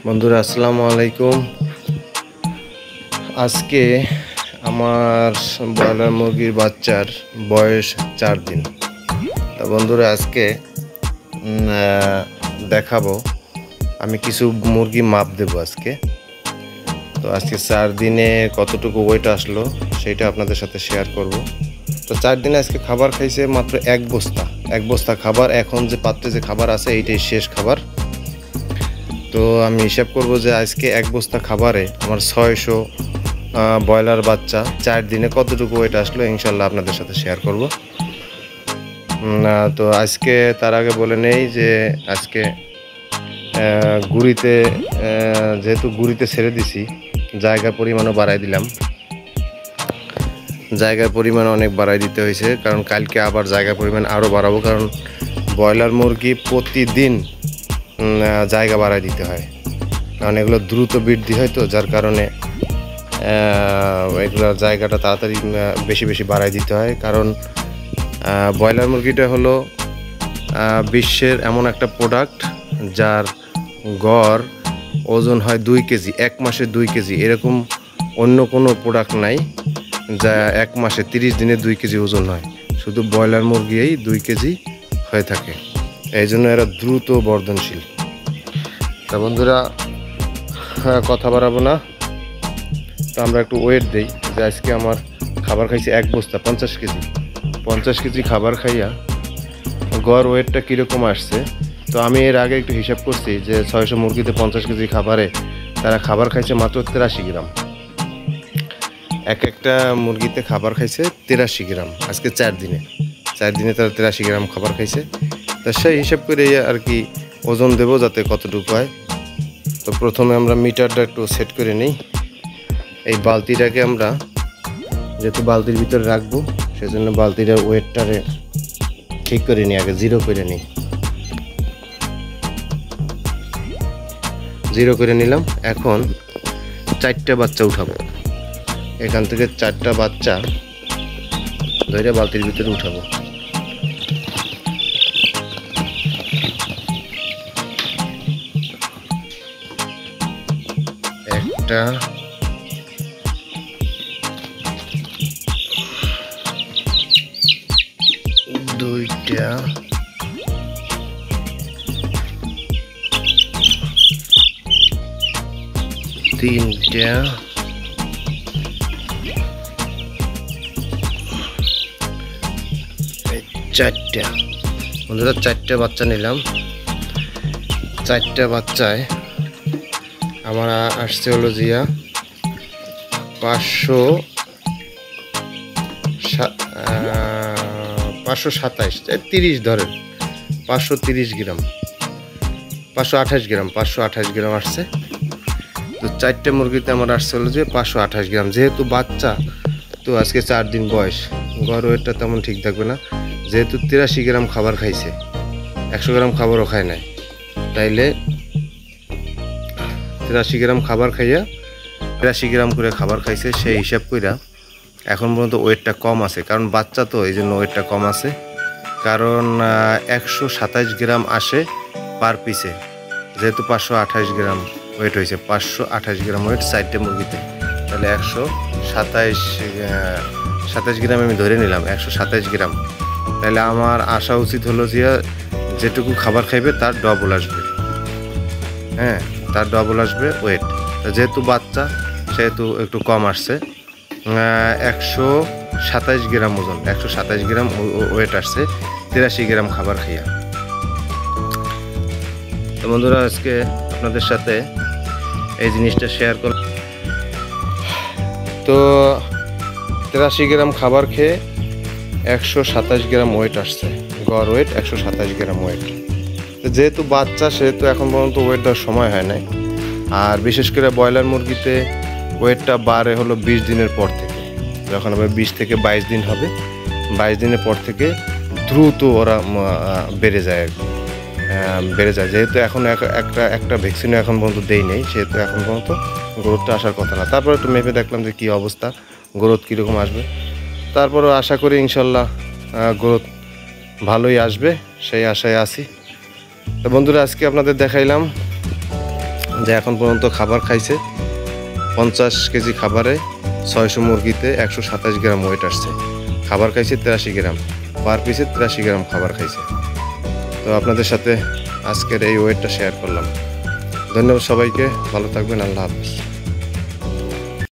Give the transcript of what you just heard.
বন্ধুরা আসসালামু আলাইকুম। আজকে আমার ব্রয়লার মুরগির বাচ্চার বয়স 4 দিন। তা বন্ধুরা আজকে দেখাবো আমি কিছু মুরগি মাপ দেবো আজকে। তো আজকে 4 দিনে কতটুকু ওয়েট আসলো সেটা আপনাদের সাথে শেয়ার করব। তো 4 দিনে আজকে খাবার খাইছে মাত্র এক বস্তা খাবার। এখন যে পাত্রে যে খাবার আছে এইটাই শেষ খাবার। তো আমি হিসাব করব যে আজকে এক বস্তা খাবারে আমার 600 ব্রয়লার বাচ্চা 4 দিনে কতটুকু ওয়েট আসলো ইনশাল্লাহ আপনাদের সাথে শেয়ার করব। তো আজকে তার আগে বলে নেই যে আজকে গুঁড়িতে যেহেতু গুঁড়িতে ছেড়ে দিছি, জায়গার পরিমাণও বাড়াই দিলাম। জায়গার পরিমাণ অনেক বাড়াই দিতে হয়েছে, কারণ কালকে আবার জায়গার পরিমাণ আরও বাড়াবো। কারণ ব্রয়লার মুরগি প্রতিদিন জায়গা বাড়াই দিতে হয়, কারণ এগুলো দ্রুত বৃদ্ধি হয়। তো যার কারণে এগুলোর জায়গাটা তাড়াতাড়ি বেশি বেশি বাড়াই দিতে হয়। কারণ ব্রয়লার মুরগিটা হলো বিশ্বের এমন একটা প্রোডাক্ট যার গড় ওজন হয় 2 কেজি, এক মাসে 2 কেজি। এরকম অন্য কোনো প্রোডাক্ট নাই যা এক মাসে 30 দিনে 2 কেজি ওজন হয়। শুধু ব্রয়লার মুরগিই 2 কেজি হয়ে থাকে, এই জন্য এরা দ্রুত বর্ধনশীল। তা বন্ধুরা কথা বাড়াবো না, তো আমরা একটু ওয়েট দিই যে আজকে আমার খাবার খাইছে এক বস্তা 50 কেজি খাবার খাইয়া গড় ওয়েটটা কীরকম আসছে। তো আমি এর আগে একটু হিসাব করছি যে 600 মুরগিতে 50 কেজি খাবারে তারা খাবার খাইছে মাত্র 83 গ্রাম। একটা মুরগিতে খাবার খাইছে 83 গ্রাম আজকে 4 দিনে তারা 83 গ্রাম খাবার খাইছে। তা সেই হিসাব করে আর কি ওজন দেবো যাতে কতটুকু হয়। তো প্রথমে আমরা মিটারটা একটু সেট করে নিই। এই বালতিটাকে আমরা যেহেতু বালতির ভিতরে রাখবো, সেজন্য বালতিটার ওয়েটটারে ঠিক করে নিই, আগে 0 করে নিই। 0 করে নিলাম। এখন 4টা বাচ্চা উঠাবো, এখান থেকে 4টা বাচ্চা ধরে বালতির ভিতরে উঠাবো। একটা, দুইটা, তিনটা, চারটা। বন্ধুরা 4টা বাচ্চা নিলাম। 4টা বাচ্চায় আমার আসছে হলো জিয়া 527, 30 ধরেন 530 গ্রাম, 528 গ্রাম আসছে। তো 4টে মুরগিতে আমার আসছে হলো যে 528 গ্রাম। যেহেতু বাচ্চা, তো আজকে 4 দিন বয়স, গড় ওয়েটটা তেমন ঠিক থাকবে না। যেহেতু 83 গ্রাম খাবার খাইছে, 100 গ্রাম খাবারও খায় নাই, তাইলে 83 গ্রাম খাবার খাইয়া 83 গ্রাম করে খাবার খাইছে। সেই হিসাব কইরা এখন পর্যন্ত ওয়েটটা কম আছে, কারণ বাচ্চা তো এই জন্য ওয়েটটা কম আছে। কারণ 127 গ্রাম আসে পার পিসে, যেহেতু 528 গ্রাম ওয়েট হয়েছে, 528 গ্রাম ওয়েট 4টে মুরগিতে, তাহলে 127 গ্রাম আমি ধরে নিলাম, 127 গ্রাম। তাহলে আমার আসা উচিত হলো যে যেটুকু খাবার খাইবে তার ডবল আসবে। হ্যাঁ, তার ডবল আসবে ওয়েট। যেহেতু বাচ্চা সেহেতু একটু কম আসছে, 127 গ্রাম ওজন, 127 গ্রাম ওয়েট আসছে 83 গ্রাম খাবার খাইয়া। তো বন্ধুরা আজকে আপনাদের সাথে এই জিনিসটা শেয়ার করব। তো 83 গ্রাম খাবার খেয়ে 127 গ্রাম ওয়েট আসছে, গড় ওয়েট 127 গ্রাম ওয়েট। তো যেহেতু বাচ্চা সেহেতু এখন পর্যন্ত ওয়েট দেওয়ার সময় হয় নাই। আর বিশেষ করে ব্রয়লার মুরগিতে ওয়েটটা বাড়ে হলো 20 দিনের পর থেকে। যখন আবার 20 থেকে 22 দিন হবে, 22 দিনের পর থেকে দ্রুত ওরা বেড়ে যায়। যেহেতু এখন একটা ভ্যাকসিনও এখন পর্যন্ত দেই নেই, সেহেতু এখন পর্যন্ত গ্রোথটা আসার কথা না। তারপর একটু মেপে দেখলাম যে কী অবস্থা, গ্রোথ কীরকম আসবে। তারপরও আশা করি ইনশাল্লাহ গ্রোথ ভালোই আসবে, সেই আশায় আছি। তো বন্ধুরা আজকে আপনাদের দেখাইলাম যে এখন পর্যন্ত খাবার খাইছে 50 কেজি খাবারে 600 মুরগিতে 127 গ্রাম ওয়েট আসছে। খাবার খাইছে 83 গ্রাম, পার পিসে 83 গ্রাম খাবার খাইছে। তো আপনাদের সাথে আজকের এই ওয়েটটা শেয়ার করলাম। ধন্যবাদ সবাইকে, ভালো থাকবেন, আল্লাহ হাফেজ।